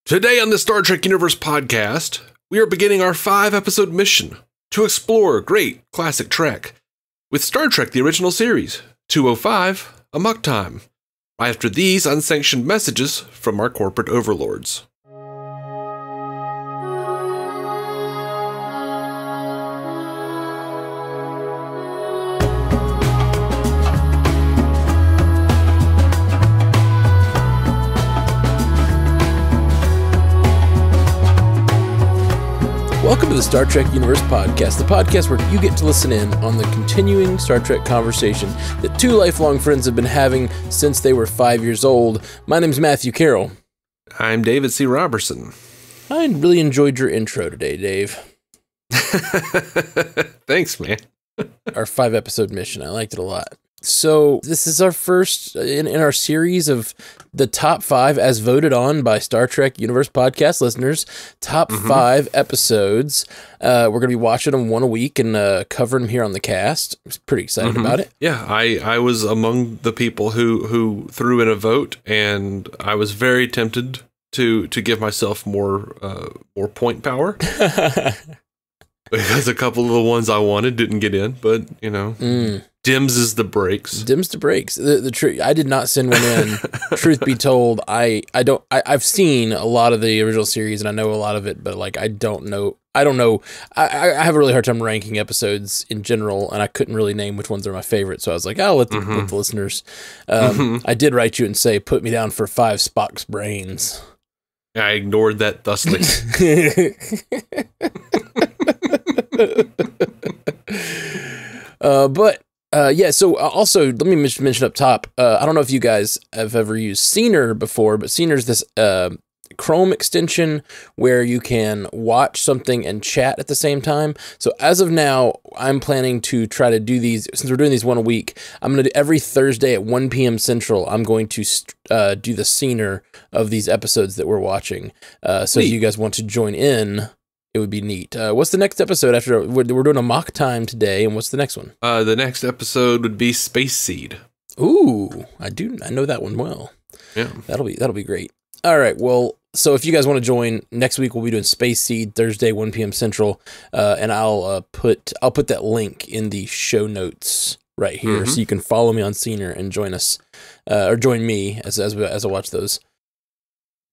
Today on the Star Trek Universe podcast, we are beginning our 5-episode mission to explore great classic Trek with Star Trek the Original Series 205, Amok Time, right after these unsanctioned messages from our corporate overlords. Welcome to the Star Trek Universe podcast, the podcast where you get to listen in on the continuing Star Trek conversation that two lifelong friends have been having since they were 5 years old. My name's Matthew Carroll. I'm David C. Robertson. I really enjoyed your intro today, Dave. Thanks, man. Our 5-episode mission. I liked it a lot. So this is our first in our series of the top 5 as voted on by Star Trek Universe podcast listeners. Top 5 episodes. We're going to be watching them one a week and covering them here on the cast. I'm pretty excited about it. Yeah, I was among the people who threw in a vote, and I was very tempted to give myself more point power. Because a couple of the ones I wanted didn't get in, but, you know... Dims is the brakes. Dims the brakes. The truth. I did not send one in. Truth be told, I've seen a lot of the original series and I know a lot of it, but like I don't know. I have a really hard time ranking episodes in general, and I couldn't really name which ones are my favorite. So I was like, I'll let the listeners. I did write you and say, put me down for 5 Spock's brains. I ignored that thusly. So also, let me mention up top, I don't know if you guys have ever used Scener before, but Scener's this Chrome extension where you can watch something and chat at the same time. So as of now, I'm planning to try to do these, since we're doing these one a week, I'm going to do every Thursday at 1 p.m. Central, I'm going to do the Scener of these episodes that we're watching. So if you guys want to join in, it would be neat. What's the next episode after? We're doing Amok Time today, and what's the next one? The next episode would be Space Seed. Ooh, I know that one well. Yeah, that'll be great. All right, well, so if you guys want to join next week, we'll be doing Space Seed Thursday, 1 p.m. Central, and I'll put that link in the show notes right here, so you can follow me on Scener and join us, or join me as I watch those.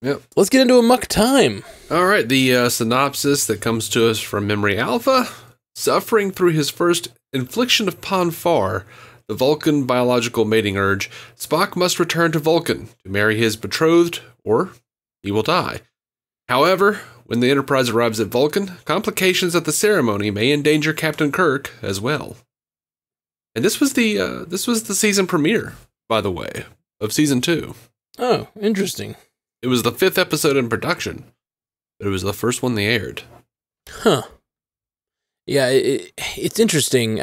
Yep. Let's get into Amok Time. All right, the synopsis that comes to us from Memory Alpha. Suffering through his first infliction upon farr, the Vulcan biological mating urge, Spock must return to Vulcan to marry his betrothed, or he will die. However, when the Enterprise arrives at Vulcan, complications at the ceremony may endanger Captain Kirk as well. And this was the season premiere, by the way, of season 2. Oh, interesting. It was the 5th episode in production, but it was the first one they aired. Huh. Yeah, it's interesting.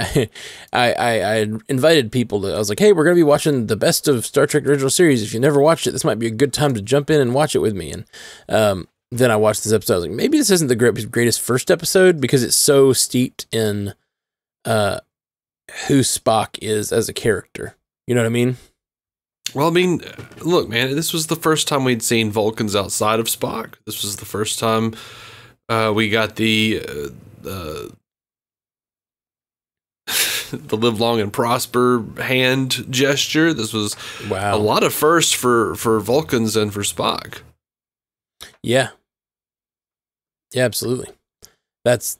I invited people I was like, hey, we're going to be watching the best of Star Trek Original Series. If you never watched it, this might be a good time to jump in and watch it with me. And then I watched this episode. I was like, maybe this isn't the greatest first episode because it's so steeped in who Spock is as a character. You know what I mean? Well, I mean, look, man, this was the first time we'd seen Vulcans outside of Spock. This was the first time we got the live long and prosper hand gesture. This was a lot of firsts for Vulcans and for Spock. Yeah. Yeah, absolutely. It's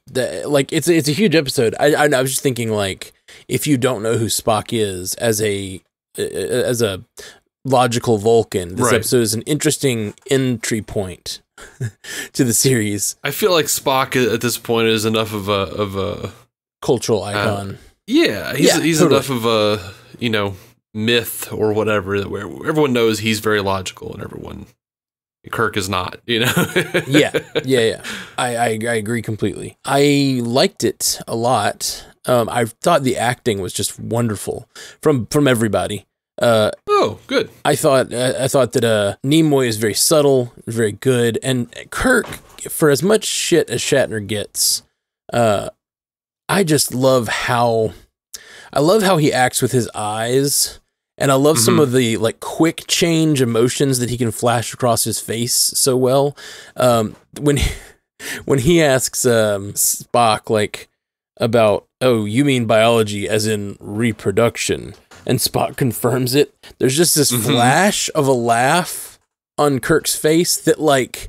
a huge episode. I was just thinking, like, if you don't know who Spock is as a logical Vulcan, this episode is an interesting entry point to the series. I feel like Spock at this point is enough of a cultural icon. He's totally enough of a myth or whatever where everyone knows he's very logical and Kirk is not. Yeah. I agree completely. I liked it a lot. I thought the acting was just wonderful from everybody. Good. I thought that Nimoy is very subtle, very good, and Kirk, for as much shit as Shatner gets, I just love how he acts with his eyes And I love some of the like quick change emotions that he can flash across his face so well. When he asks Spock like about, oh, you mean biology as in reproduction, and Spock confirms it, there's just this flash of a laugh on Kirk's face that like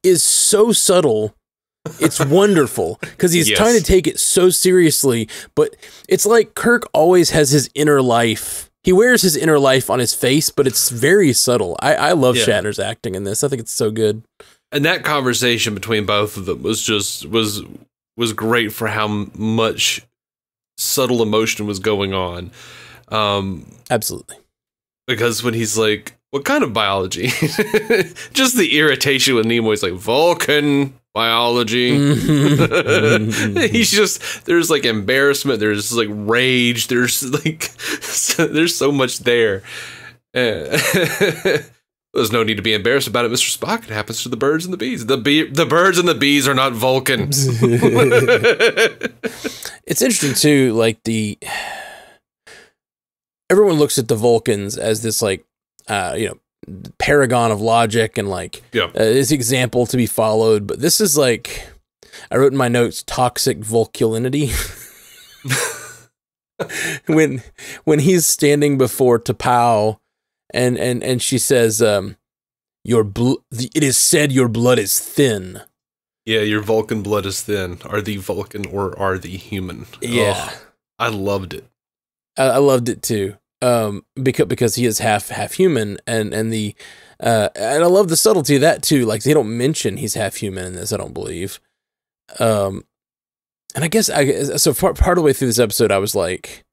is so subtle. It's wonderful because he's trying to take it so seriously, but it's like Kirk always has his inner life. He wears his inner life on his face, but it's very subtle. I love Shatner's acting in this. I think it's so good. And that conversation between both of them was just was great for how much subtle emotion was going on. Absolutely. Because when he's like, what kind of biology? Just the irritation when Nimoy's like, Vulcan biology. He's just, there's like embarrassment, there's like rage, there's like, there's so much there. There's no need to be embarrassed about it, Mr. Spock. It happens to the birds and the bees. The birds and the bees are not Vulcan. It's interesting too, like everyone looks at the Vulcans as this like, paragon of logic and like this example to be followed. But this is like, I wrote in my notes, toxic Vulculinity. when he's standing before T'Pau and she says, it is said your blood is thin. Yeah, your Vulcan blood is thin. Are the Vulcan or are the human? Yeah. Oh, I loved it. I loved it too. Because he is half human and I love the subtlety of that too. Like they don't mention he's half human in this, I don't believe. And I guess so part of the way through this episode, I was like,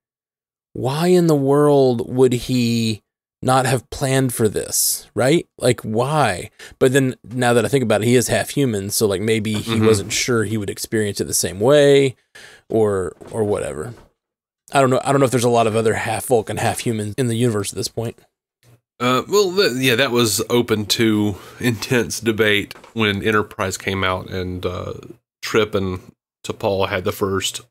why in the world would he not have planned for this? Right? Like why? But then now that I think about it, he is half human. So like maybe he wasn't sure he would experience it the same way or whatever. I don't know if there's a lot of other half Vulcan, half human in the universe at this point. That was open to intense debate when Enterprise came out and Trip and T'Pol had the first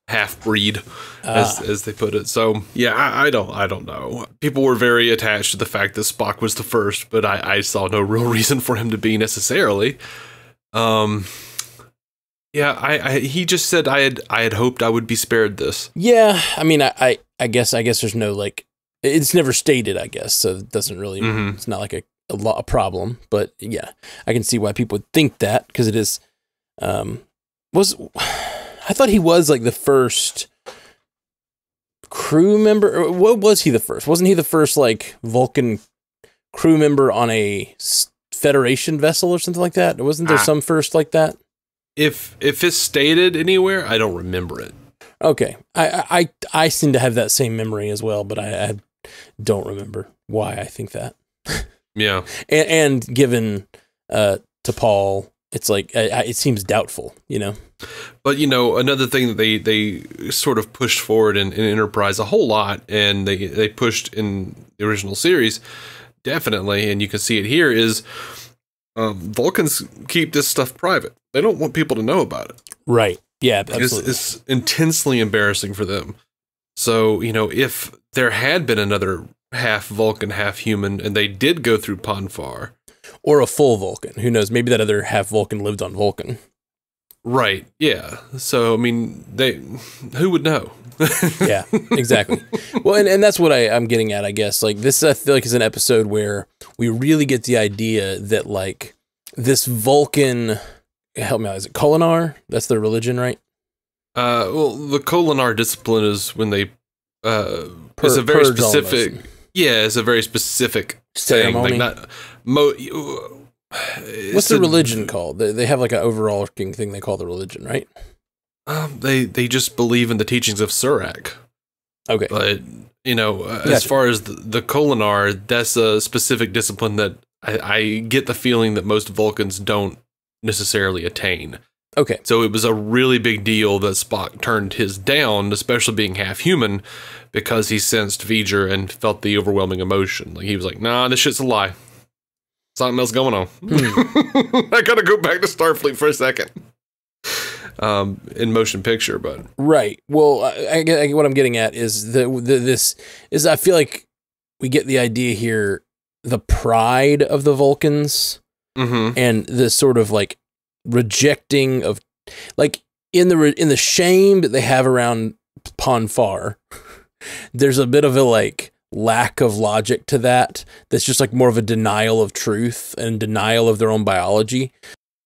half-breed, as they put it. So, yeah, I don't know. People were very attached to the fact that Spock was the first, but I saw no real reason for him to be necessarily. Yeah, he just said I had hoped I would be spared this. Yeah, I mean, I guess there's no like, it's never stated, I guess, so it doesn't really, it's not like a problem, but yeah, I can see why people would think that, because it is, I thought he was like the first crew member, or what was he the first? Wasn't he the first like Vulcan crew member on a Federation vessel or something like that? Wasn't there some first like that? If it's stated anywhere, I don't remember it. Okay, I seem to have that same memory as well, but I don't remember why I think that. Yeah, and given T'Pol, it's like it seems doubtful, you know. But you know, another thing that they sort of pushed forward in Enterprise a whole lot, and they pushed in the original series definitely, and you can see it here is. Vulcans keep this stuff private. They don't want people to know about it. Right. Yeah, absolutely. It's intensely embarrassing for them. So, you know, if there had been another half Vulcan, half human, and they did go through Farr. Or a full Vulcan. Who knows? Maybe that other half Vulcan lived on Vulcan. Right. Yeah. So, I mean, who would know? Yeah, exactly. Well, and that's what I'm getting at, I guess. Like, this, I feel like, is an episode where we really get the idea that, like, this Vulcan, help me out, is it Kolinar? That's their religion, right? Well, the Kolinar discipline is when they, it's a very specific, it's a very specific ceremony. Thing. Like what's the religion called? They have, like, an overarching thing they call the religion, right? They just believe in the teachings of Surak. Okay. But, you know, as far as the Kolinar, that's a specific discipline that I get the feeling that most Vulcans don't necessarily attain. Okay. So it was a really big deal that Spock turned his down, especially being half human, because he sensed V'ger and felt the overwhelming emotion. Like, he was like, nah, this shit's a lie. Something else going on. I gotta go back to Starfleet for a second. in motion picture, but right. Well, what I'm getting at is I feel like we get the idea here, the pride of the Vulcans and the sort of like rejecting of like in the shame that they have around farr. There's a bit of a like lack of logic to that. That's just like more of a denial of truth and denial of their own biology.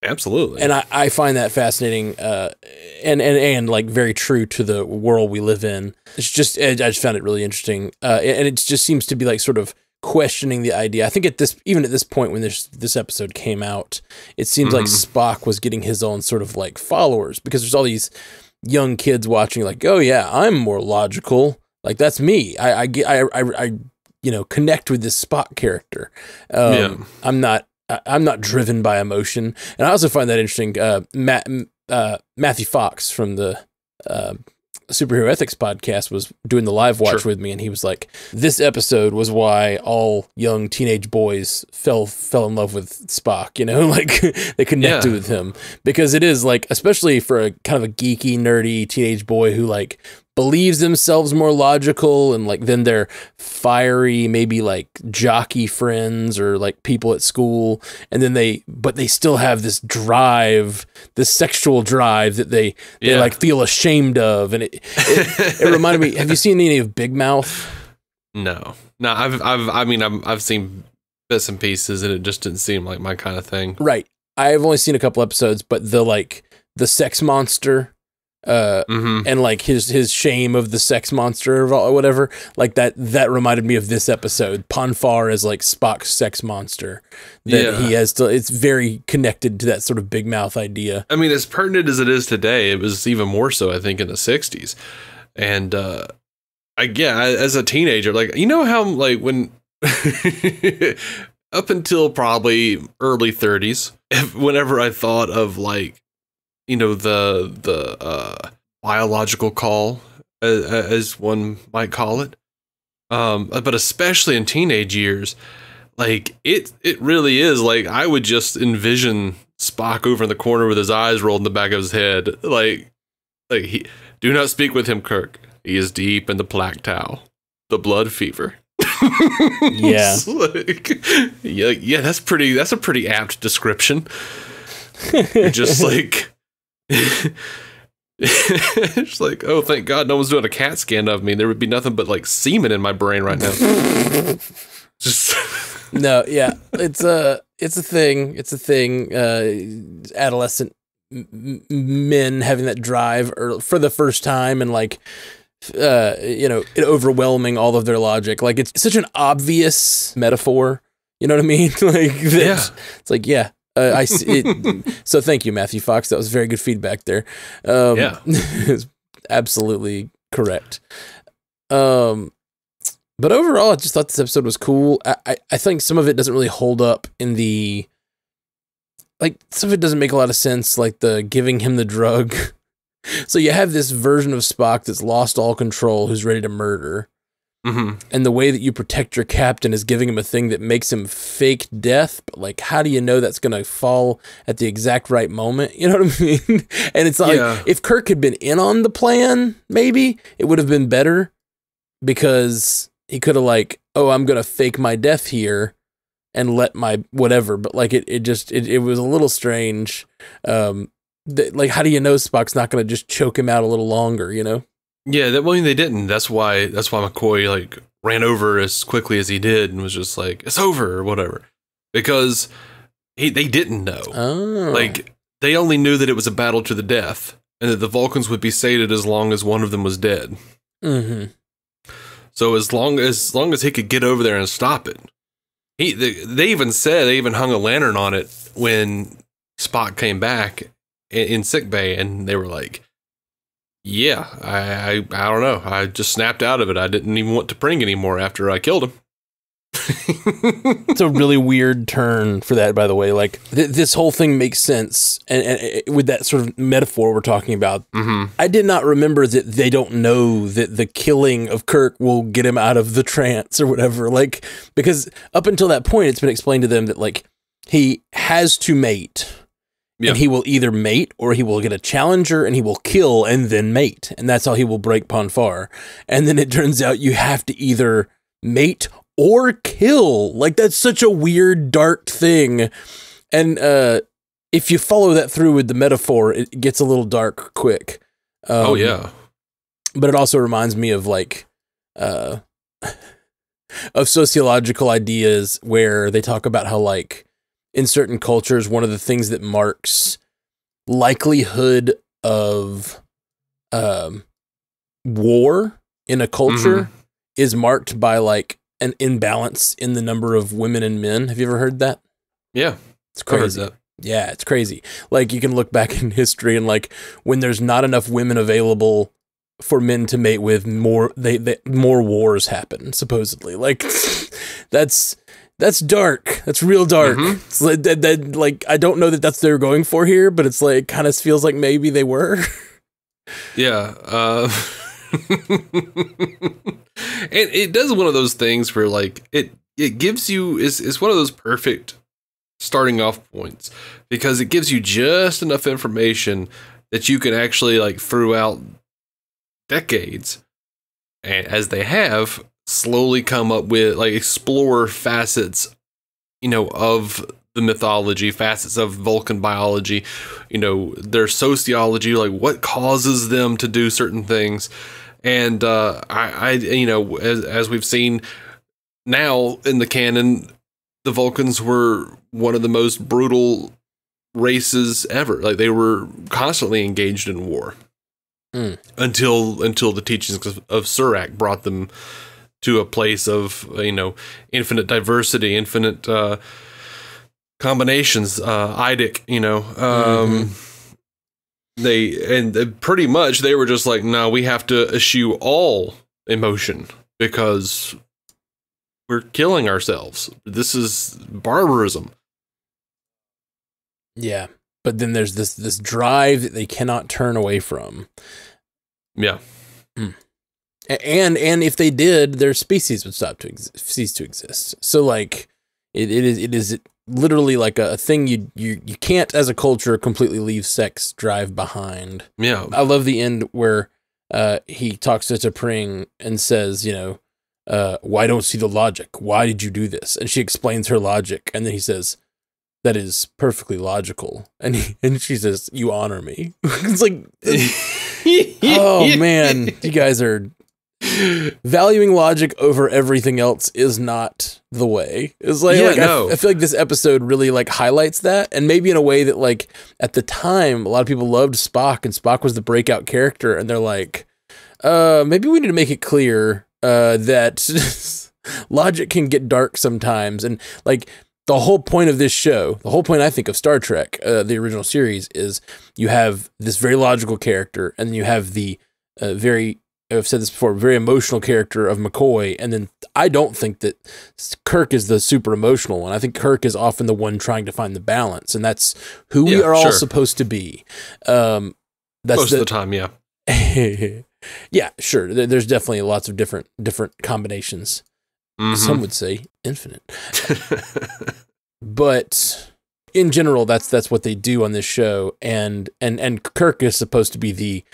Absolutely. And I find that fascinating, and like very true to the world we live in. It's just, I just found it really interesting. And it just seems to be like sort of questioning the idea. I think even at this point when this episode came out, it seems like Spock was getting his own sort of like followers, because there's all these young kids watching like, oh yeah, I'm more logical. Like that's me. I connect with this Spock character. I'm not driven by emotion. And I also find that interesting. Matthew Fox from the Superhero Ethics podcast was doing the live watch with me, and he was like, this episode was why all young teenage boys fell in love with Spock, like they connected with him, because it is like, especially for a kind of a geeky, nerdy teenage boy who like believes themselves more logical, and like then they're fiery, maybe like jockey friends or like people at school, and then they still have this drive, this sexual drive that they like feel ashamed of, and it reminded me. Have you seen any of Big Mouth? No. I've seen bits and pieces, and it just didn't seem like my kind of thing. Right. I've only seen a couple episodes, but the sex monster. And like his shame of the sex monster or whatever, like that reminded me of this episode. Farr as like Spock's sex monster that he has to. It's very connected to that sort of Big Mouth idea. I mean, as pertinent as it is today, it was even more so, I think, in the 60s. And as a teenager, like, how like when up until probably early 30s, whenever I thought of like, the biological call, as one might call it, but especially in teenage years, like it really is like I would just envision Spock over in the corner with his eyes rolled in the back of his head, like he, do not speak with him, Kirk. He is deep in the plaque towel, the blood fever. Yeah, that's a pretty apt description. You're just like. It's like, oh, thank God no one's doing a CAT scan of me. There would be nothing but like semen in my brain right now. Just no, yeah, it's a thing. It's a thing. Adolescent men having that drive for the first time, and like, it overwhelming all of their logic. Like it's such an obvious metaphor. You know what I mean? Like that, it's like, yeah. I see it. So thank you, Matthew Fox. That was very good feedback there. It's absolutely correct. But overall, I just thought this episode was cool. I think some of it doesn't really hold up in the, like, some of it doesn't make a lot of sense, like the giving him the drug. So you have this version of Spock that's lost all control, who's ready to murder. And the way that you protect your captain is giving him a thing that makes him fake death, but like, how do you know that's going to fall at the exact right moment? You know what I mean? And it's like, if Kirk had been in on the plan, maybe it would have been better, because he could have like, oh, I'm going to fake my death here and let my whatever. But like, it was a little strange. Like, how do you know Spock's not going to just choke him out a little longer, Yeah, they didn't. That's why McCoy like ran over as quickly as he did and was just like, it's over or whatever, because they didn't know. Oh. Like they only knew that it was a battle to the death, and that the Vulcans would be sated as long as one of them was dead. So as long as he could get over there and stop it, they even hung a lantern on it when Spock came back in sickbay, and they were like, yeah, I don't know. I just snapped out of it. I didn't even want to pring anymore after I killed him. It's a really weird turn for that, by the way. Like this whole thing makes sense, and with that sort of metaphor we're talking about, I did not remember that they don't know that the killing of Kirk will get him out of the trance or whatever. Like, because up until that point, it's been explained to them that like he has to mate Yeah. And he will either mate or he will get a challenger and he will kill and then mate. And that's how he will break Ponfar. And then it turns out you have to either mate or kill. Like, that's such a weird, dark thing. And if you follow that through with the metaphor, it gets a little dark quick. Oh, yeah. But it also reminds me of, like, of sociological ideas where they talk about how, like, in certain cultures, one of the things that marks likelihood of war in a culture is marked by, like, an imbalance in the number of women and men. Have you ever heard that? Yeah. It's crazy. Yeah, it's crazy. Like, you can look back in history and, like, when there's not enough women available for men to mate with, more wars happen, supposedly. Like, that's dark. That's real dark. It's like, like, I don't know that that's what they were going for here, but it's like, kind of feels like maybe they were. Yeah. And it does one of those things where, like, it gives you, it's one of those perfect starting off points, because it gives you just enough information that you can actually, like, throughout decades, and as they have, slowly come up with, like, explore facets, you know, of the mythology, facets of Vulcan biology, you know, their sociology, like what causes them to do certain things. And I you know, as we've seen now in the canon, the Vulcans were one of the most brutal races ever. Like, they were constantly engaged in war until the teachings of Surak brought them to a place of, you know, infinite diversity, infinite combinations, eidic, you know. Pretty much they were just like, no, we have to eschew all emotion because we're killing ourselves. This is barbarism. Yeah, but then there's this drive that they cannot turn away from. Yeah. And if they did, their species would cease to exist. So, like, it is literally like a thing you can't, as a culture, completely leave sex drive behind. Yeah. I love the end where he talks to T'Pring and says, you know, why don't see the logic? Why did you do this? And she explains her logic, and then he says, that is perfectly logical. And she says, you honor me. It's like, oh man, you guys are valuing logic over everything else is not the way. It's like, I feel like this episode really, like, highlights that, and maybe in a way that, like, at the time, a lot of people loved Spock, and Spock was the breakout character, and they're like, maybe we need to make it clear that logic can get dark sometimes. And, like, the whole point of this show, the whole point, I think, of Star Trek, the original series, is you have this very logical character, and then you have the I've said this before, very emotional character of McCoy, and then I don't think that Kirk is the super emotional one. I think Kirk is often the one trying to find the balance, and that's who we are all supposed to be. That's most of the time, yeah. Yeah, sure. There's definitely lots of different combinations. Some would say infinite. But in general, that's what they do on this show, and Kirk is supposed to be the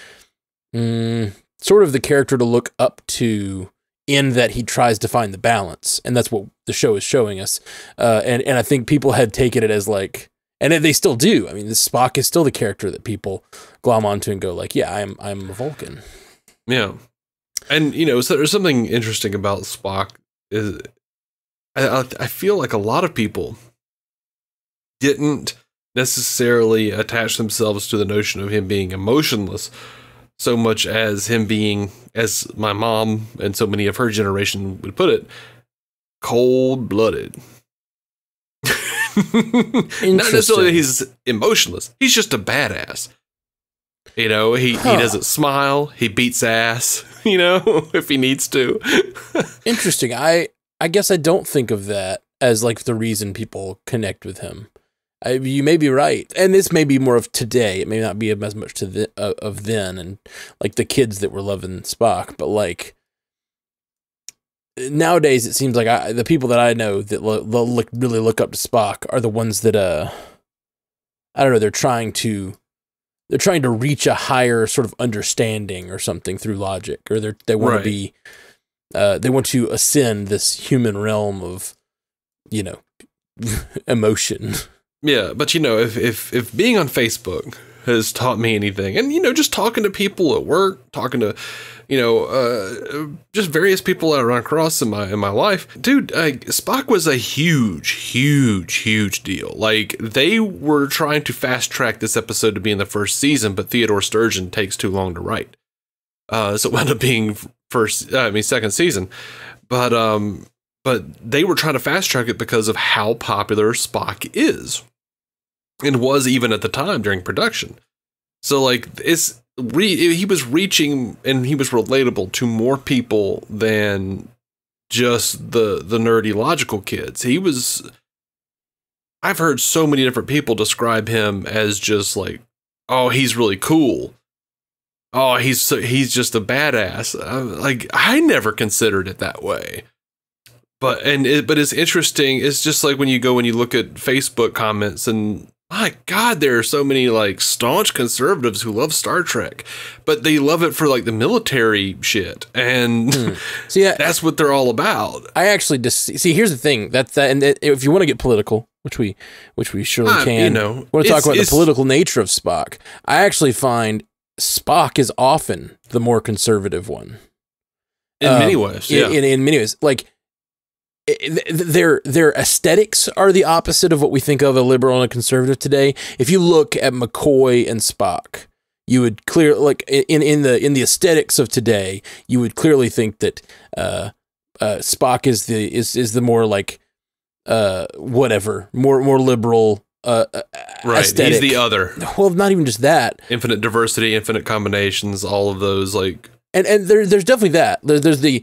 sort of the character to look up to, in that he tries to find the balance, and that's what the show is showing us. And I think people had taken it as, like, and they still do. I mean, this Spock is still the character that people glom onto and go, like, yeah, I'm a Vulcan. Yeah, and you know, so there's something interesting about Spock. Is I feel like a lot of people didn't necessarily attach themselves to the notion of him being emotionless so much as him being, as my mom and so many of her generation would put it, cold-blooded. Not necessarily that he's emotionless. He's just a badass. You know, he doesn't smile. He beats ass, you know, if he needs to. Interesting. I guess I don't think of that as, like, the reason people connect with him. You may be right, and this may be more of today. It may not be as much of then, and, like, the kids that were loving Spock. But, like, nowadays, it seems like the people that I know that really look up to Spock are the ones that I don't know, they're trying to reach a higher sort of understanding or something through logic, or they want to be, they want to ascend this human realm of, you know, emotion. Yeah, but you know, if being on Facebook has taught me anything, and you know, just talking to people at work, talking to, you know, just various people that I run across in my life, dude, Spock was a huge deal. Like, they were trying to fast track this episode to be in the first season, but Theodore Sturgeon takes too long to write, so it wound up being second season, but they were trying to fast track it because of how popular Spock is, and was even at the time during production. So like he was reaching, and he was relatable to more people than just the nerdy logical kids. I've heard so many different people describe him as just like, oh, he's really cool. Oh, he's just a badass. Like, I never considered it that way. But it's interesting. It's just like when you look at Facebook comments, and my God, there are so many like staunch conservatives who love Star Trek, but they love it for like the military shit, and See, that's what they're all about. I actually see. Here's the thing. And if you want to get political, which we surely can, you know, want to talk about the political nature of Spock. I actually find Spock is often the more conservative one. In many ways, yeah. In many ways, like. Their aesthetics are the opposite of what we think of a liberal and a conservative today. If you look at McCoy and Spock, you would like in the aesthetics of today, you would clearly think that Spock is the more like whatever, more liberal right. Aesthetic. He's the other. Well, not even just that. Infinite diversity, infinite combinations, all of those, like, and there's definitely that. There's the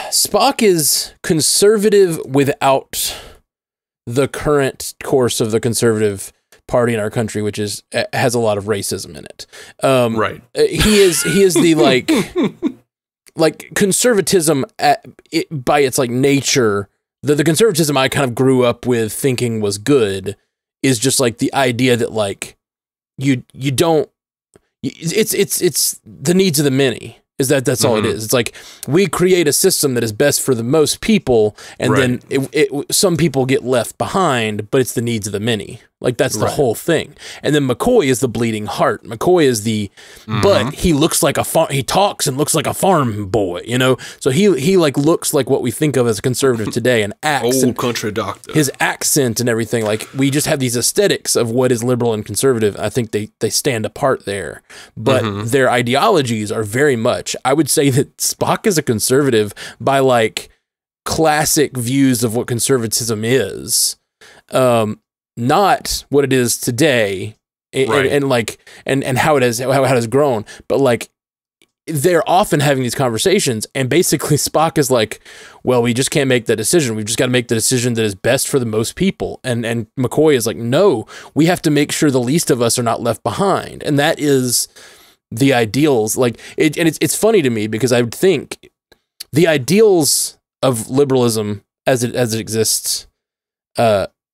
Spock is conservative without the current course of the conservative party in our country, which has a lot of racism in it. Right. He is the like conservatism by its like nature. The conservatism I kind of grew up with thinking was good is just like the idea that like you don't. It's the needs of the many. That's all it is. It's like we create a system that is best for the most people, and then some people get left behind, but it's the needs of the many. Like, that's the whole thing. And then McCoy is the bleeding heart. McCoy is the, but he looks like he talks and looks like a farm boy, you know? So he like looks like what we think of as a conservative today, and acts. Old country doctor. His accent and everything. Like, we just have these aesthetics of what is liberal and conservative. I think they stand apart there. But their ideologies are very much, I would say that Spock is a conservative by like classic views of what conservatism is. Not what it is today, and how it has grown, but like they're often having these conversations, and basically Spock is like, well, we just can't make that decision. We've just got to make the decision that is best for the most people. And McCoy is like, no, we have to make sure the least of us are not left behind. And that is the ideals. Like it's funny to me because I would think the ideals of liberalism as it exists,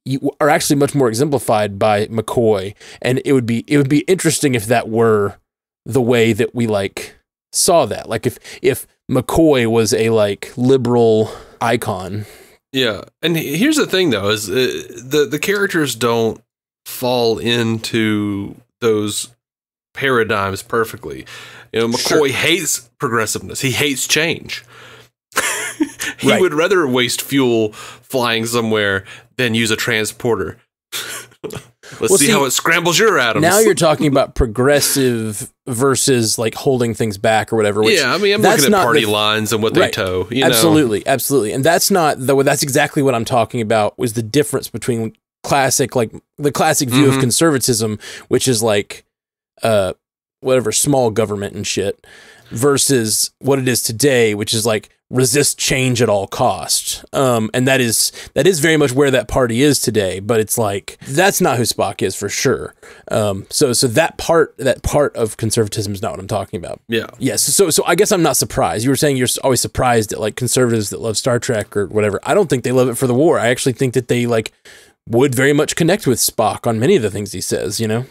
you are actually much more exemplified by McCoy, and it would be interesting if that were the way that we like saw that. Like if McCoy was a like liberal icon. Yeah, and here's the thing though: is the characters don't fall into those paradigms perfectly. You know, McCoy hates progressiveness. He hates change. He would rather waste fuel flying somewhere than use a transporter. Let's see how it scrambles your atoms. Now you're talking about progressive versus like holding things back or whatever. Which yeah, I mean, I'm looking at party lines and what they toe. You absolutely, know? Absolutely. And that's exactly what I'm talking about, was the difference between classic, like the classic view of conservatism, which is like whatever, small government and shit, versus what it is today, which is like resist change at all costs. And that is very much where that party is today, but it's like, that's not who Spock is for sure. So that part of conservatism is not what I'm talking about. Yeah. Yes. So I guess I'm not surprised. You were saying you're always surprised at like conservatives that love Star Trek or whatever. I don't think they love it for the war. I actually think that they like would very much connect with Spock on many of the things he says, you know?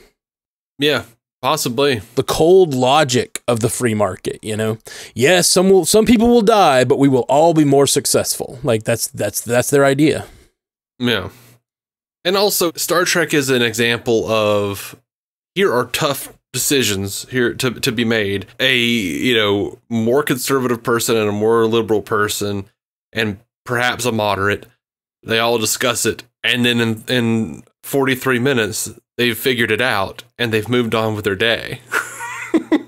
Yeah, possibly. The cold logic of the free market, you know? Yes, some people will die, but we will all be more successful. Like that's their idea. Yeah. And also Star Trek is an example of here are tough decisions here to be made. A, you know, more conservative person and a more liberal person and perhaps a moderate. They all discuss it. And then in 43 minutes, they've figured it out and they've moved on with their day.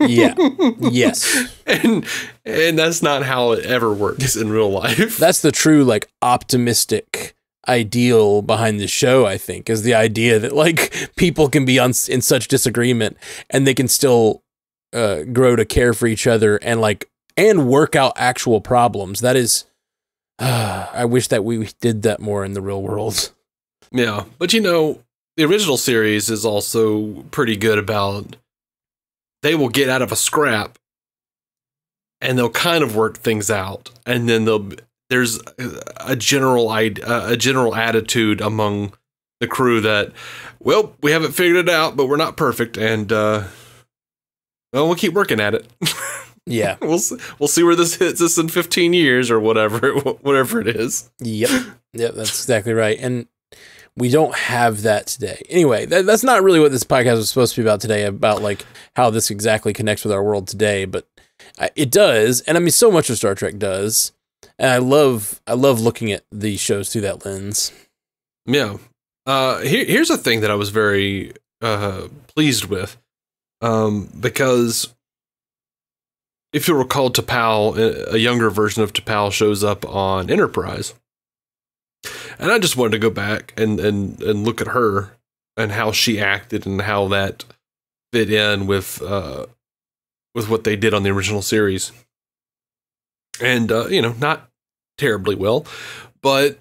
Yeah. Yes. And that's not how it ever works in real life. That's the true, like, optimistic ideal behind the show, I think, is the idea that, like, people can be in such disagreement and they can still grow to care for each other and, like, and work out actual problems. That is, I wish that we did that more in the real world. Yeah. But, you know, the original series is also pretty good about they will get out of a scrap and they'll kind of work things out. And then there's a general attitude among the crew that, well, we haven't figured it out, but we're not perfect. And, well, we'll keep working at it. Yeah. We'll see where this hits us in 15 years or whatever it is. Yep. Yep. That's exactly right. And we don't have that today. Anyway, that's not really what this podcast was supposed to be about today, about like how this exactly connects with our world today, but it does. And I mean, so much of Star Trek does. And I love looking at these shows through that lens. Yeah. Here's a thing that I was very pleased with, because if you recall, T'Pau, a younger version of T'Pau shows up on Enterprise. And I just wanted to go back and look at her and how she acted and how that fit in with what they did on the original series. And, you know, not terribly well, but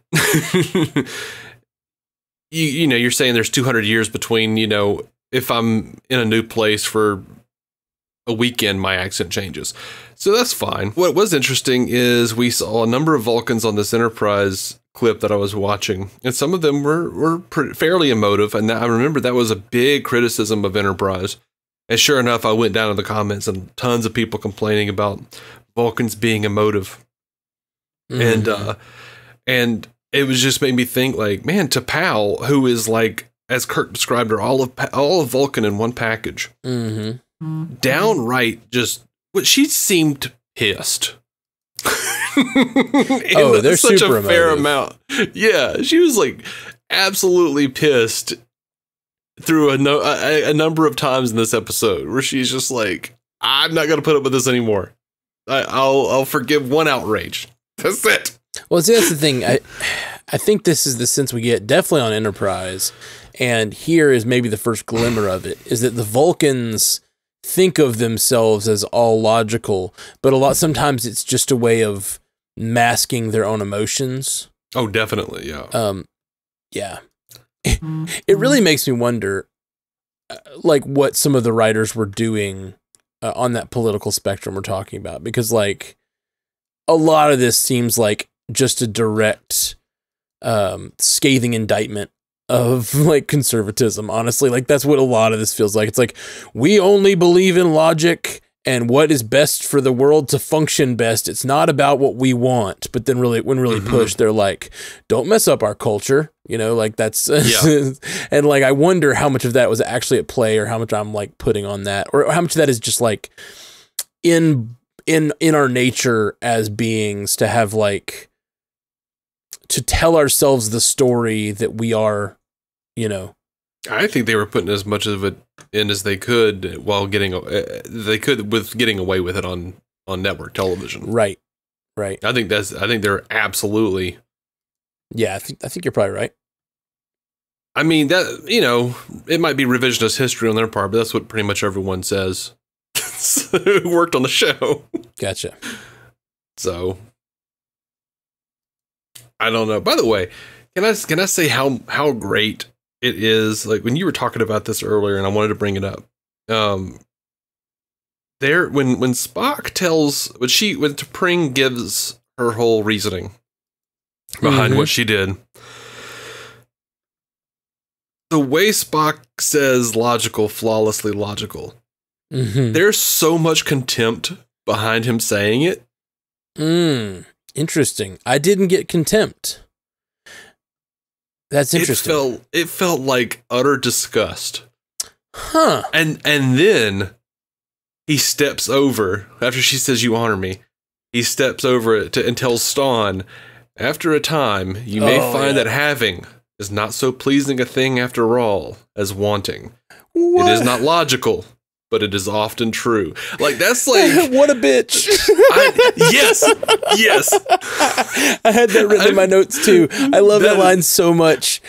you know, you're saying there's 200 years between, you know, if I'm in a new place for a weekend, my accent changes. So that's fine. What was interesting is we saw a number of Vulcans on this Enterprise clip that I was watching, and some of them were fairly emotive. And I remember that was a big criticism of Enterprise. And sure enough, I went down in the comments and tons of people complaining about Vulcans being emotive. Mm-hmm. And it was just made me think, like, man, T'Pau, who is like, as Kirk described her, all of Vulcan in one package. Mm-hmm. Downright just, she seemed pissed. Oh, they're such super a fair amount. Yeah, she was like absolutely pissed through a number of times in this episode where she's just like, I'm not going to put up with this anymore. I'll forgive one outrage. That's it. Well, see, that's the thing. I think this is the sense we get definitely on Enterprise, and here is maybe the first glimmer of it, is that the Vulcans think of themselves as all logical, but sometimes it's just a way of masking their own emotions. Oh, definitely, yeah. Yeah. It really makes me wonder, like, what some of the writers were doing on that political spectrum we're talking about, because, like, a lot of this seems like just a direct, scathing indictment of, like, conservatism, honestly. Like, that's what a lot of this feels like. It's like, we only believe in logic and what is best for the world to function best. It's not about what we want. But then when really pushed, they're like, don't mess up our culture. You know, like, that's, yeah. And, like, I wonder how much of that was actually at play, or how much I'm, like, putting on that, or how much of that is just, like, in our nature as beings to have, like, to tell ourselves the story that we are, you know. I think they were putting as much of it in as they could while getting away with it on network television. Right. Right. I think they're absolutely. Yeah, I think you're probably right. I mean, that, you know, it might be revisionist history on their part, but that's what pretty much everyone says who worked on the show. Gotcha. So I don't know. By the way, can I say how great it is? Like, when you were talking about this earlier, and I wanted to bring it up. There, when Spock tells, when T'Pring gives her whole reasoning behind what she did, the way Spock says logical, flawlessly logical, there's so much contempt behind him saying it. Interesting. I didn't get contempt. That's interesting. It felt like utter disgust. Huh. And then he steps over, after she says, "You honor me," he steps over it and tells Stonn, "After a time, you may find that having is not so pleasing a thing after all as wanting. What? It is not logical, but it is often true." Like, that's like... What a bitch. Yes. I had that written in my notes too. I love that line so much.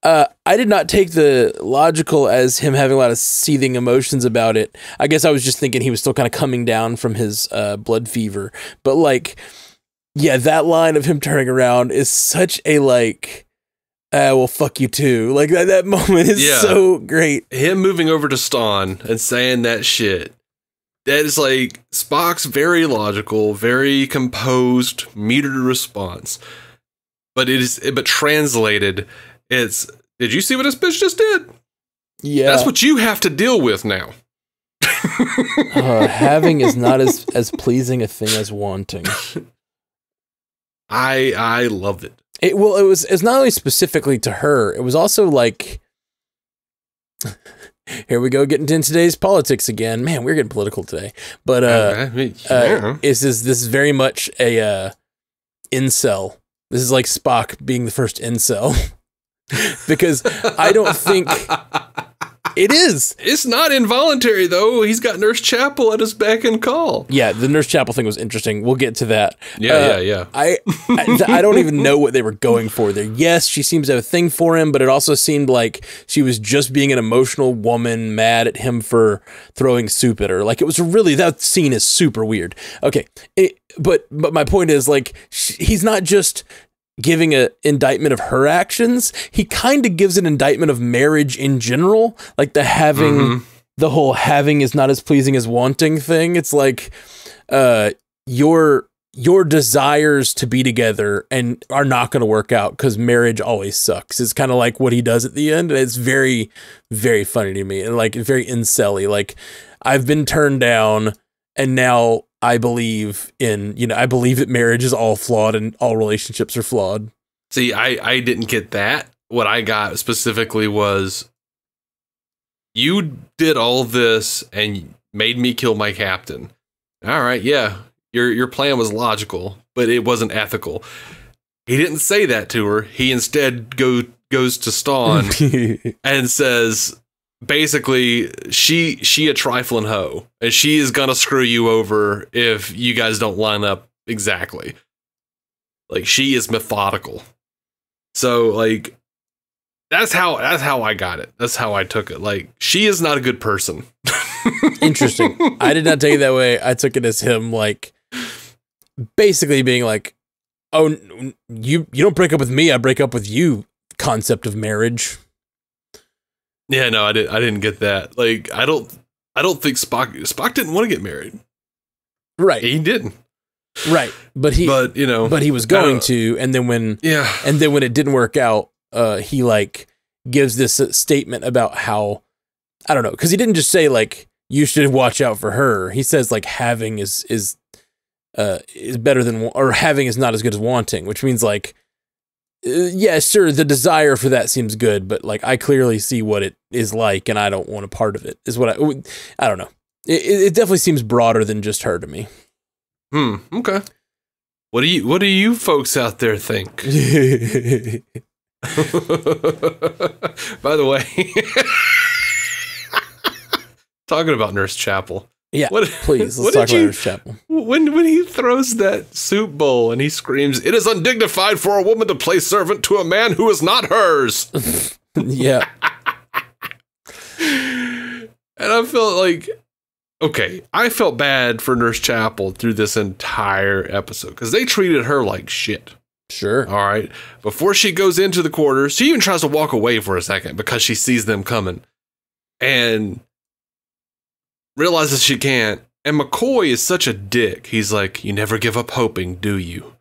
I did not take the logical as him having a lot of seething emotions about it. I guess I was just thinking he was still kind of coming down from his blood fever. But like, yeah, that line of him turning around is such a like, well, fuck you too. Like that moment is so great. Him moving over to Stonn and saying that shit. That is like Spock's very logical, very composed, metered response. But translated, it's, "Did you see what this bitch just did? Yeah. That's what you have to deal with now." Having is not as pleasing a thing as wanting. I loved it. It's not only specifically to her, it was also like, here we go getting into today's politics again. Man, we're getting political today. But this is very much a incel. This is like Spock being the first incel. Because I don't think it is. It's not involuntary, though. He's got Nurse Chapel at his beck and call. Yeah, the Nurse Chapel thing was interesting. We'll get to that. Yeah. I don't even know what they were going for there. Yes, she seems to have a thing for him, but it also seemed like she was just being an emotional woman mad at him for throwing soup at her. Like, it was really, that scene is super weird. Okay, but my point is, like, he's not just giving an indictment of her actions. He kind of gives an indictment of marriage in general, like the whole having is not as pleasing as wanting thing. It's like your desires to be together and are not going to work out because marriage always sucks. It's kind of like what he does at the end, and it's very, very funny to me, and like very incel-y. Like, I've been turned down, and now I believe that marriage is all flawed and all relationships are flawed. See, I didn't get that. What I got specifically was, you did all this and made me kill my captain. All right, yeah, your plan was logical, but it wasn't ethical. He didn't say that to her. He instead goes to Stonn and says, basically, she a trifling hoe, and she is gonna screw you over if you guys don't line up exactly. Like, she is methodical. So, like, that's how I got it. That's how I took it. Like, she is not a good person. Interesting. I did not take it that way. I took it as him, like, basically being like, "Oh, you don't break up with me, I break up with you." Concept of marriage. Yeah, no, I didn't get that. Like, I don't think Spock didn't want to get married. Right. He didn't. Right. But he was going to, and then when it didn't work out, he like gives this statement about how, I don't know, because he didn't just say like, you should watch out for her. He says like having is better than, or having is not as good as wanting, which means like, yeah, sure, the desire for that seems good, but like I clearly see what it is like, and I don't want a part of it. Is what I don't know. It definitely seems broader than just her to me. Okay. What do you folks out there think? By the way, talking about Nurse Chapel. Yeah, please, let's talk about Nurse Chapel. When he throws that soup bowl and he screams, "It is undignified for a woman to play servant to a man who is not hers." Yeah. And I felt like, okay, I felt bad for Nurse Chapel through this entire episode because they treated her like shit. Sure. All right. Before she goes into the quarters, she even tries to walk away for a second because she sees them coming and realizes she can't. And McCoy is such a dick. He's like, "You never give up hoping, do you?"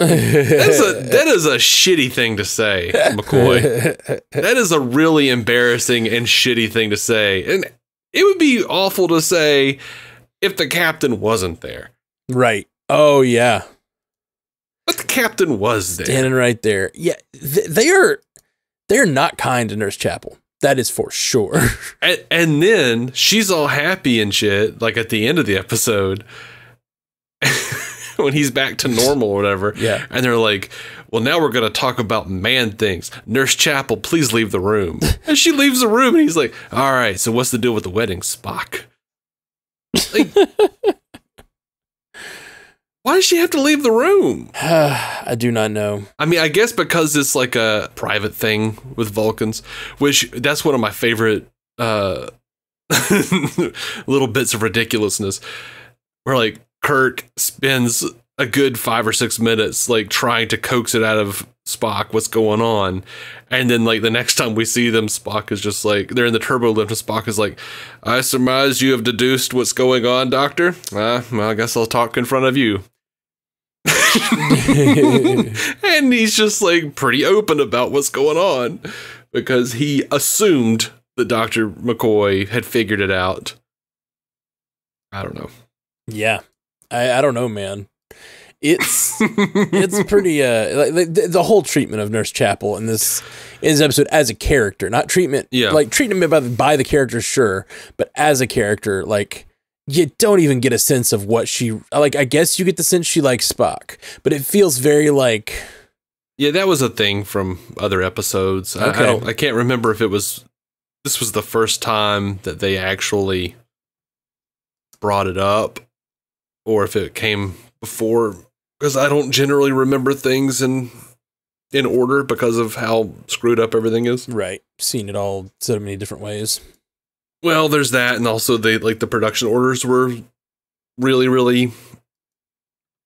That is a shitty thing to say, McCoy. That is a really embarrassing and shitty thing to say. And it would be awful to say if the captain wasn't there. Right. Oh, yeah. But the captain was there. Standing right there. Yeah, they're not kind to Nurse Chapel. That is for sure. And then she's all happy and shit, like at the end of the episode, when he's back to normal or whatever. Yeah. And they're like, well, now we're going to talk about man things. Nurse Chapel, please leave the room. And she leaves the room and he's like, all right, so what's the deal with the wedding, Spock? Like, why does she have to leave the room? I do not know. I mean, I guess because it's like a private thing with Vulcans, which that's one of my favorite little bits of ridiculousness, where like Kirk spends a good 5 or 6 minutes like trying to coax it out of Spock what's going on, and then like the next time we see them, Spock is just like, they're in the turbo lift and Spock is like, I surmise you have deduced what's going on, Doctor. Well, I guess I'll talk in front of you. And he's just like pretty open about what's going on because he assumed that Dr. McCoy had figured it out. I don't know. Yeah. I don't know, man. It's pretty like the whole treatment of Nurse Chapel in this episode as a character, not treatment. Yeah. Like treatment by the character, sure, but as a character, like you don't even get a sense of what she like. I guess you get the sense she likes Spock, but it feels very like. Yeah, that was a thing from other episodes. Okay. I can't remember if this was the first time that they actually brought it up, or if it came before, because I don't generally remember things in order because of how screwed up everything is. Right. Seen it all so many different ways. Well, there's that, and also the production orders were really, really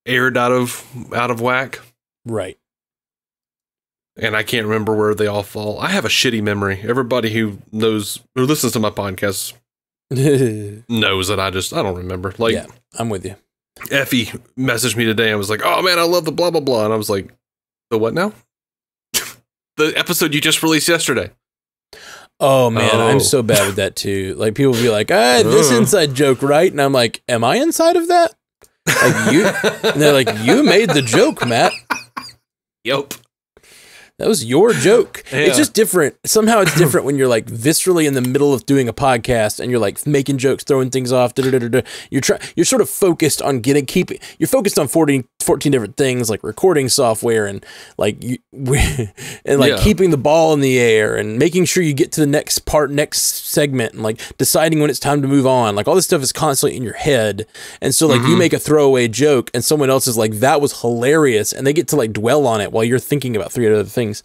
aired out of whack. Right. And I can't remember where they all fall. I have a shitty memory. Everybody who listens to my podcast knows that I don't remember. Like, yeah, I'm with you. Effie messaged me today and was like, oh man, I love the blah, blah, blah. And I was like, the what now? The episode you just released yesterday. Oh man, I'm so bad with that too. Like people will be like, this inside joke, right? And I'm like, am I inside of that? Like you? And they're like, you made the joke, Matt. Yep. That was your joke. Yeah. It's just different. Somehow it's different when you're like viscerally in the middle of doing a podcast and you're like making jokes, throwing things off. You're sort of focused on you're focused on 14 different things like recording software and like keeping the ball in the air and making sure you get to the next segment and like deciding when it's time to move on. Like all this stuff is constantly in your head. And so like you make a throwaway joke and someone else is like, that was hilarious. And they get to like dwell on it while you're thinking about 3 other things. It's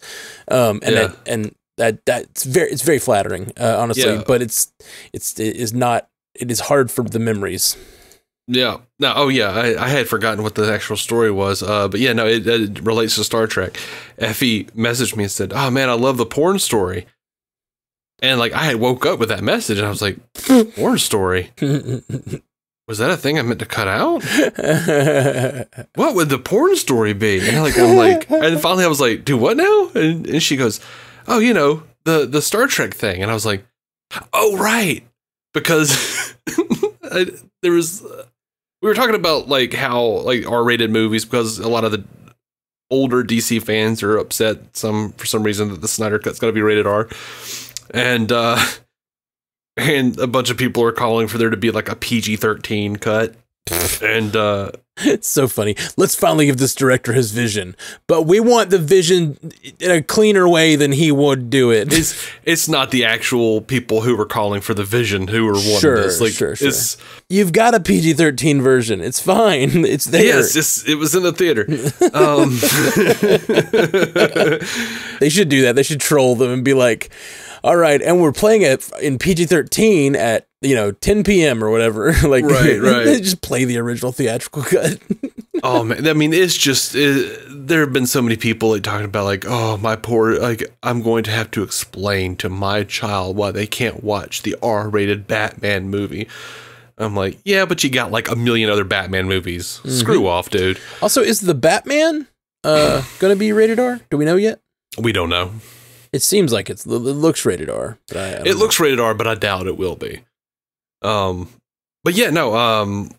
very flattering, honestly, but it is hard for the memories. Yeah. No. Oh yeah. I had forgotten what the actual story was. But yeah, no, it relates to Star Trek. Effie messaged me and said, oh man, I love the porn story. And like, I had woke up with that message and I was like, porn story? Was that a thing I meant to cut out? What would the porn story be? And and finally I was like, do what now? And she goes, oh, the Star Trek thing. And I was like, oh, right. Because we were talking about like how like R-rated movies, because a lot of the older DC fans are upset for some reason that the Snyder Cut's going to be rated R. And a bunch of people are calling for there to be like a PG-13 cut. And it's so funny. Let's finally give this director his vision, but we want the vision in a cleaner way than he would do it. It's not the actual people who were calling for the vision who were wanting this. Like, sure. You've got a PG-13 version. It's fine. It's there. Yes, it was in the theater. They should do that. They should troll them and be like, all right, and we're playing it in PG-13 at 10 p.m. or whatever. Like, right. Just play the original theatrical cut. Oh man, I mean, it's just there have been so many people like talking about like, oh my poor, like I'm going to have to explain to my child why they can't watch the R-rated Batman movie. I'm like, yeah, but you got like a million other Batman movies. Mm-hmm. Screw off, dude. Also, is the Batman gonna be rated R? Do we know yet? We don't know. It seems like it looks rated R. But I don't know. Looks rated R, but I doubt it will be. But yeah, no.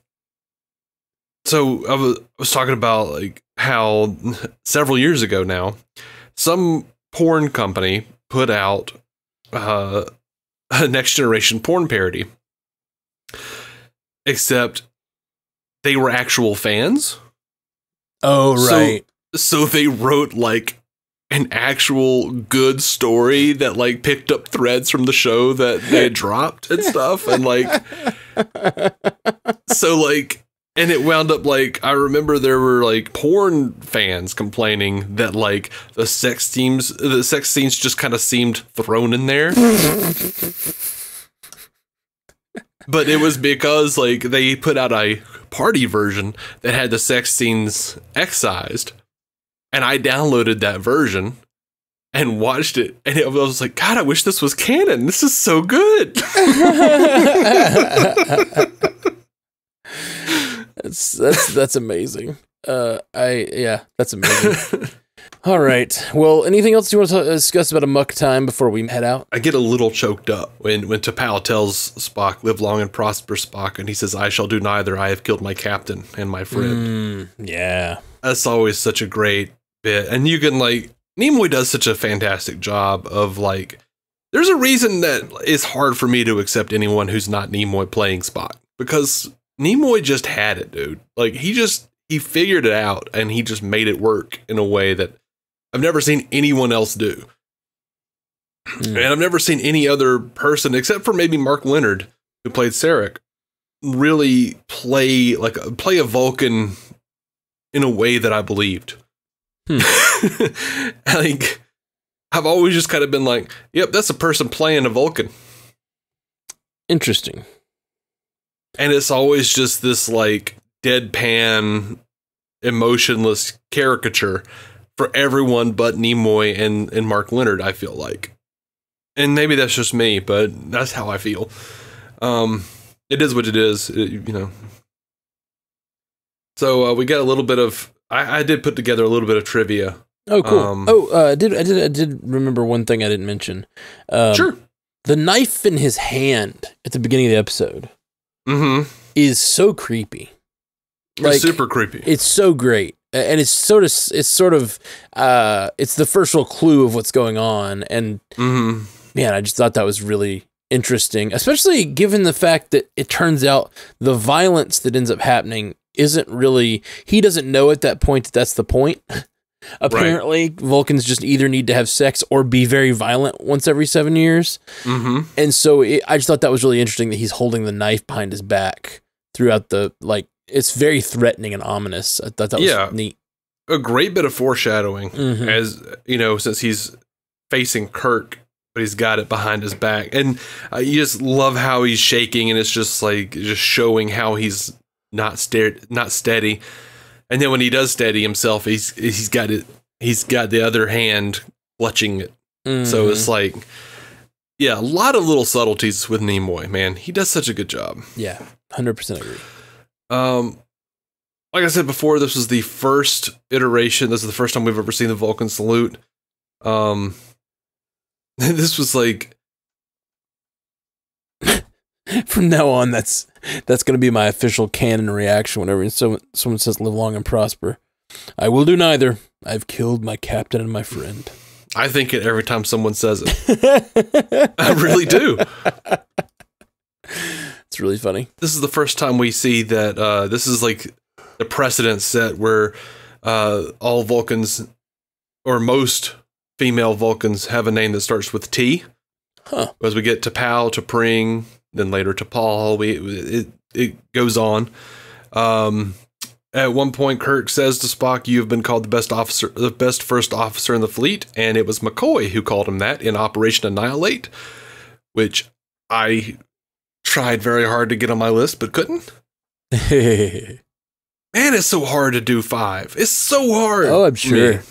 So I was talking about like how several years ago now, some porn company put out a Next Generation porn parody. Except they were actual fans. Oh, right. So they wrote like an actual good story that like picked up threads from the show that they had dropped and stuff. And like, so like, and it wound up like, I remember there were like porn fans complaining that like the sex scenes just kind of seemed thrown in there. But it was because like they put out a party version that had the sex scenes excised, and I downloaded that version and watched it, and I was like, God, I wish this was canon. This is so good. That's amazing. That's amazing. All right. Well, anything else you want to discuss about Amok Time before we head out? I get a little choked up when T'Pau tells Spock, "Live long and prosper, Spock," and he says, "I shall do neither. I have killed my captain and my friend." Yeah. That's always such a great bit. And you can like, Nimoy does such a fantastic job of like, there's a reason that it's hard for me to accept anyone who's not Nimoy playing Spock, because Nimoy just had it, dude. Like he figured it out and he just made it work in a way that I've never seen anyone else do. And I've never seen any other person, except for maybe Mark Leonard, who played Sarek, really play a Vulcan in a way that I believed. Like, I've always just kind of been like, yep, that's a person playing a Vulcan. Interesting. And it's always just this like deadpan, emotionless caricature for everyone but Nimoy and Mark Leonard, I feel like. And maybe that's just me, but that's how I feel. It is what it is, you know. So we got a little bit of, I did put together a little bit of trivia. Oh, cool. I did remember one thing I didn't mention. Sure. The knife in his hand at the beginning of the episode is so creepy. Like, it's super creepy. It's so great. And it's the first real clue of what's going on. And man, I just thought that was really interesting, especially given the fact that it turns out the violence that ends up happening isn't really, he doesn't know at that point that that's the point. Apparently, right. Vulcans just either need to have sex or be very violent once every 7 years. And so I just thought that was really interesting that he's holding the knife behind his back throughout the, like, it's very threatening and ominous. I thought that was neat. A great bit of foreshadowing, as, you know, since he's facing Kirk, but he's got it behind his back. And you just love how he's shaking, and it's just like, just showing how he's not steady. And then when he does steady himself, he's got the other hand clutching it. So it's like, yeah, a lot of little subtleties with Nimoy, man. He does such a good job. Yeah, 100% agree. Like I said before, this was the first iteration. This is the first time we've ever seen the Vulcan salute. This was like, from now on, that's going to be my official canon reaction whenever someone says "live long and prosper." I will do neither. I've killed my captain and my friend. I think it every time someone says it. I really do. It's really funny. This is the first time we see that this is like the precedent set where all Vulcans, or most female Vulcans, have a name that starts with T. As we get to T'Pau, to Pring, then later to Paul, it goes on. At one point, Kirk says to Spock, "You have been called the best first officer in the fleet," and it was McCoy who called him that in Operation Annihilate, which I tried very hard to get on my list, but couldn't. Man, it's so hard to do 5. It's so hard. Oh, I'm sure.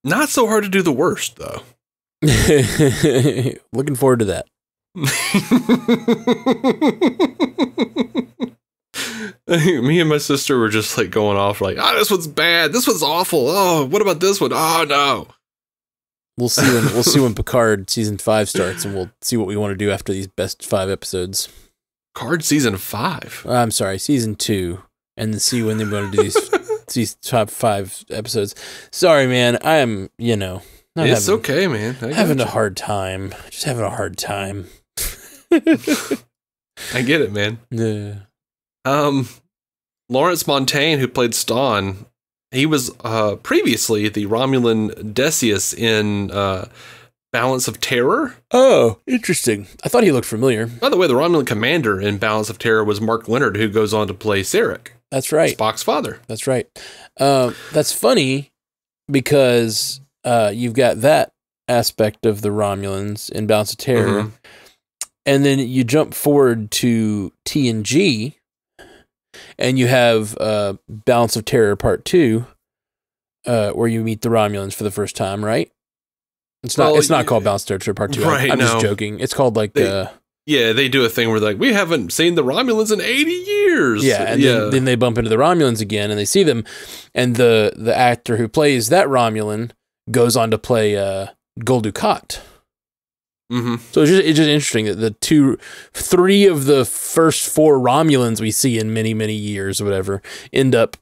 Not so hard to do the worst, though. Looking forward to that. Me and my sister were just like going off like, this one's bad. This one's awful. Oh, what about this one? Oh no. We'll see when Picard season 5 starts, and we'll see what we want to do after these best 5 episodes. Picard season 5. I'm sorry, season 2, and then see when they want to do these top 5 episodes. Sorry, man. I am, It's okay, man. Having a hard time. Just having a hard time. I get it, man. Yeah. Lawrence Montaigne, who played Stonn, he was previously the Romulan Decius in Balance of Terror. Oh, interesting. I thought he looked familiar. By the way, the Romulan commander in Balance of Terror was Mark Leonard, who goes on to play Sarek. That's right. Spock's father. That's right. That's funny because you've got that aspect of the Romulans in Balance of Terror, and then you jump forward to TNG, and you have Balance of Terror Part 2, where you meet the Romulans for the first time, right? It's not called Balance of Terror Part 2. Right, I'm just joking. It's called like... they do a thing where they're like, we haven't seen the Romulans in 80 years. Yeah, and then they bump into the Romulans again, and they see them, and the actor who plays that Romulan goes on to play Gul Dukat. So it's just interesting that the 3 of the first 4 Romulans we see in many, many years or whatever end up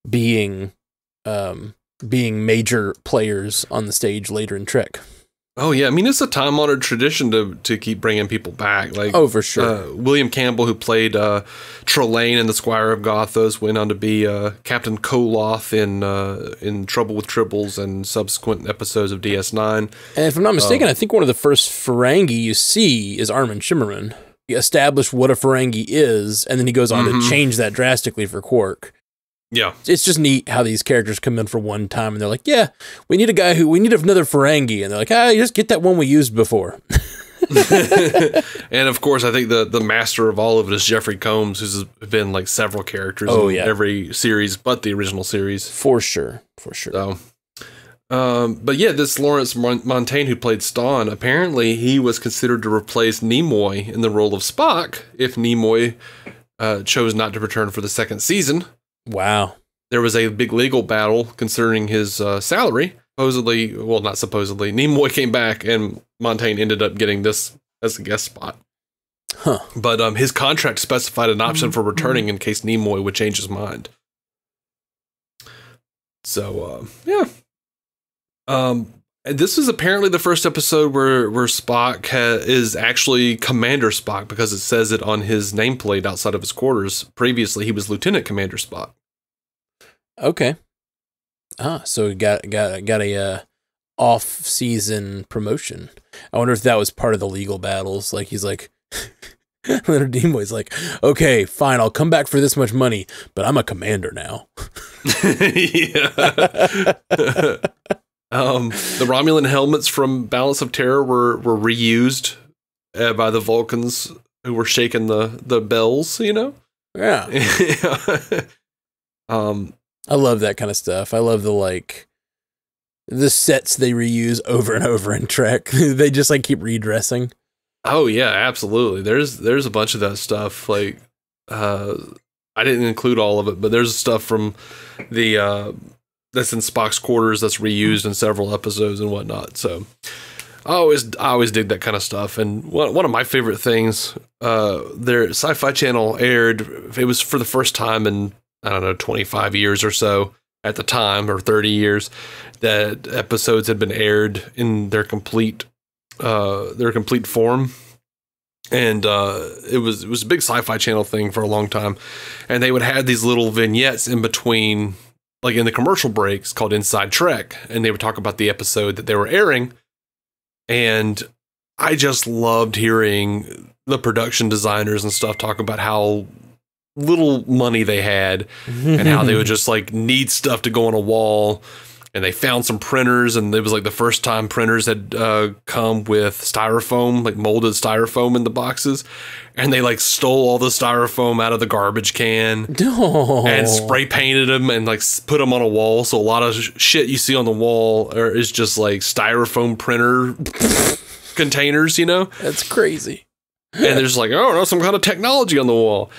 being major players on the stage later in Trek. Oh yeah, I mean it's a time-honored tradition to keep bringing people back. Like, for sure. William Campbell, who played Trelane in The Squire of Gothos, went on to be Captain Koloth in Trouble with Tribbles and subsequent episodes of DS9. And if I'm not mistaken, I think one of the first Ferengi you see is Armin Shimmerman. He established what a Ferengi is, and then he goes on to change that drastically for Quark. Yeah. It's just neat how these characters come in for one time and they're like, yeah, we need another Ferengi. And they're like, just get that one we used before. And of course, I think the master of all of it is Jeffrey Combs, who's been like several characters in every series but the original series. For sure. So, but yeah, this Lawrence Montaigne, who played Stonn, apparently he was considered to replace Nimoy in the role of Spock if Nimoy chose not to return for the second season. Wow. There was a big legal battle concerning his salary. Supposedly, well, not supposedly, Nimoy came back and Montaigne ended up getting this as a guest spot. Huh. But his contract specified an option for returning in case Nimoy would change his mind. So, yeah. This is apparently the first episode where Spock is actually Commander Spock, because it says it on his nameplate outside of his quarters. Previously, he was Lieutenant Commander Spock. Okay. So he got a off-season promotion. I wonder if that was part of the legal battles. Like, he's like, Leonard Nimoy's like, okay, fine, I'll come back for this much money, but I'm a commander now. Yeah. The Romulan helmets from Balance of Terror were reused by the Vulcans who were shaking the bells, Yeah. I love that kind of stuff. I love the sets they reuse over and over in Trek. They just like keep redressing. Oh yeah, absolutely. There's a bunch of that stuff. Like, I didn't include all of it, but there's stuff from the that's in Spock's quarters that's reused in several episodes and whatnot. So I always dig that kind of stuff. And one of my favorite things, their Sci-Fi Channel aired. It was for the first time in, I don't know, 25 years or so at the time, or 30 years, that episodes had been aired in their complete form. And it was a big Sci-Fi Channel thing for a long time. And they would have these little vignettes in between, like in the commercial breaks, called Inside Trek. And they would talk about the episode that they were airing. And I just loved hearing the production designers and stuff talk about how little money they had and how they would just like need stuff to go on a wall. And they found some printers, and it was like the first time printers had come with styrofoam, like molded styrofoam in the boxes. And they like stole all the styrofoam out of the garbage can and spray painted them and like put them on a wall. So a lot of shit you see on the wall is just like styrofoam printer containers, That's crazy. And they're just like, oh, no, some kind of technology on the wall.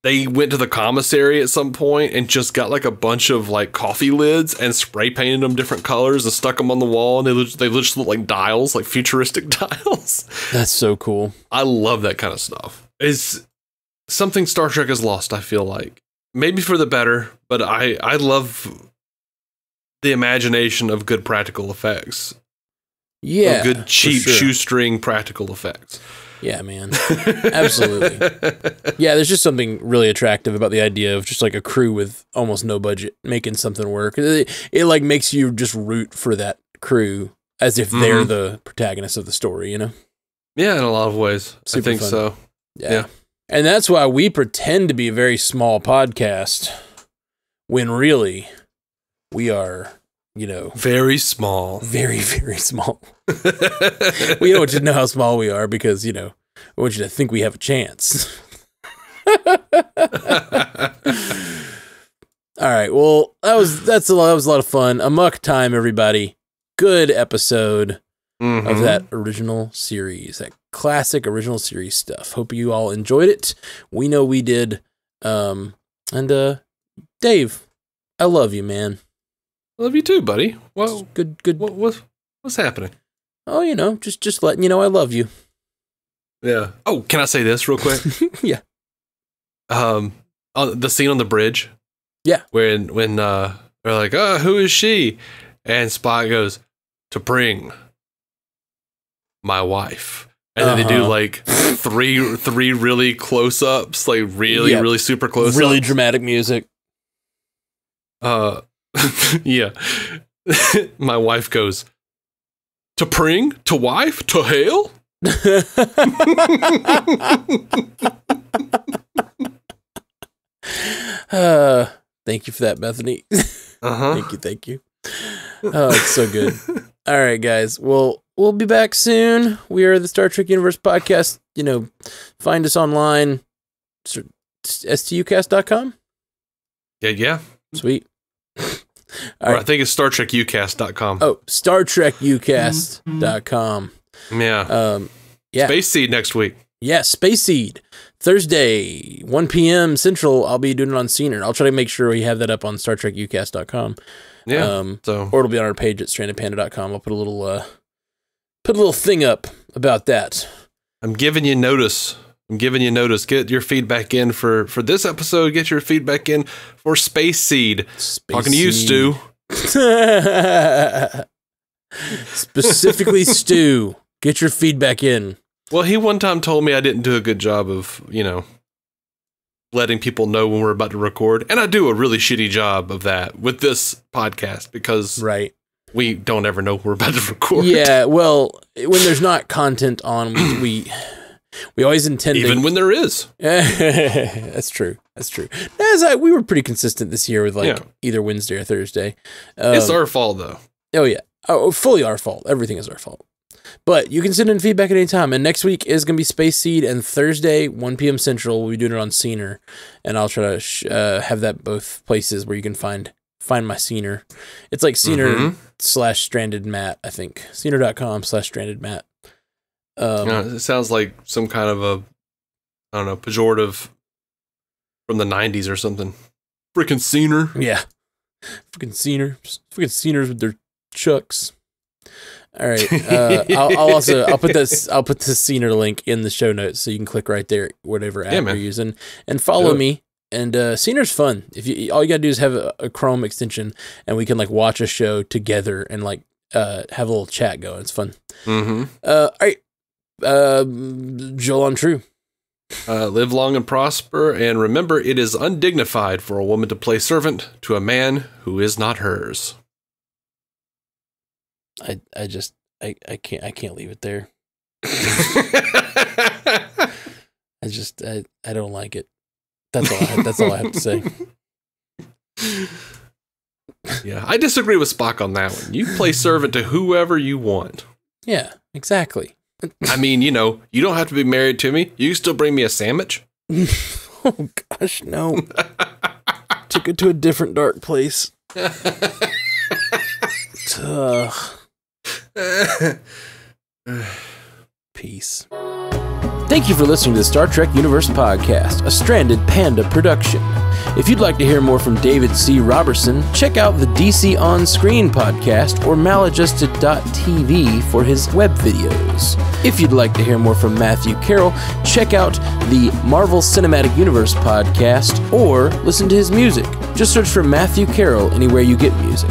they went to the commissary at some point and just got like a bunch of like coffee lids and spray painted them different colors and stuck them on the wall, and they just look like dials, like futuristic dials. That's so cool. I love that kind of stuff. It's something Star Trek has lost, I feel like. Maybe for the better, but I love the imagination of good practical effects. Yeah. Of good, cheap, shoestring practical effects. Yeah, man. Absolutely. Yeah, there's just something really attractive about the idea of just like a crew with almost no budget making something work. It like makes you just root for that crew as if they're the protagonists of the story, you know? Yeah, in a lot of ways. I think fun. so. Yeah. And that's why we pretend to be a very small podcast when really we are, you know, very small. Very, very small. We don't want you to know how small we are because, you know, I want you to think we have a chance. All right. Well, that was a lot of fun. Amok Time, everybody. Good episode of that original series, that classic original series stuff. Hope you all enjoyed it. We know we did. And Dave, I love you, man. Love you too, buddy. Well, good. What's happening? Oh, you know, just letting you know I love you. Yeah. Oh, can I say this real quick? Yeah. On the scene on the bridge. Yeah. When they're like, "Oh, who is she?" And Spock goes, "To bring my wife." And then they do like three really close ups, like really super close ups. Really dramatic music. Yeah. My wife goes, "To pring? To wife? To hail?" Thank you for that, Bethany. Thank you. Oh, it's so good. All right, guys. Well, we'll be back soon. We are the Star Trek Universe podcast. You know, find us online. stucast.com. Yeah. Sweet. Or right. I think it's StarTrekUcast.com. Oh, StarTrekUcast.com. Yeah. Yeah. Space Seed next week. Yeah, Space Seed. Thursday, 1 p.m. Central. I'll be doing it on Scener. I'll try to make sure we have that up on StarTrekUcast.com. Yeah. Or it'll be on our page at strandedpanda.com. I'll put a little thing up about that. I'm giving you notice. Get your feedback in for this episode. Get your feedback in for Space Seed. Talking to you, Stu. Specifically, Stu. Get your feedback in. Well, he one time told me I didn't do a good job of, you know, letting people know when we're about to record. And I do a really shitty job of that with this podcast because we don't ever know when we're about to record. Yeah, well, when there's not content on, we always intend even when there is. That's true. We were pretty consistent this year with either Wednesday or Thursday. It's our fault, though. Oh, yeah. Oh, fully our fault. Everything is our fault. But you can send in feedback at any time. And next week is going to be Space Seed. And Thursday, 1 p.m. Central, we'll be doing it on Scener. And I'll try to have that both places where you can find my Scener. It's like Scener /Stranded Matt, I think. Scener.com/Stranded Matt. It sounds like some kind of a, I don't know, pejorative from the 90s or something. Freaking Scener. Yeah. Freaking Scener. Freaking Sceners with their chucks. All right. I'll put the Scener link in the show notes so you can click right there, whatever app you're using, and follow me. And Scener's fun. All you gotta do is have a Chrome extension, and we can like watch a show together and like have a little chat going. It's fun. All right. Joel on True. Live long and prosper, and remember, it is undignified for a woman to play servant to a man who is not hers. I can't leave it there. I don't like it. That's all I have to say. Yeah, I disagree with Spock on that one. You play servant to whoever you want. Yeah, exactly. I mean, you know, you don't have to be married to me. You can still bring me a sandwich. Oh gosh, no. Took it to a different dark place. Peace. Thank you for listening to the Star Trek Universe Podcast, a Stranded Panda production. If you'd like to hear more from David C. Robertson, check out the DC On Screen podcast or maladjusted.tv for his web videos. If you'd like to hear more from Matthew Carroll, check out the Marvel Cinematic Universe podcast or listen to his music. Just search for Matthew Carroll anywhere you get music.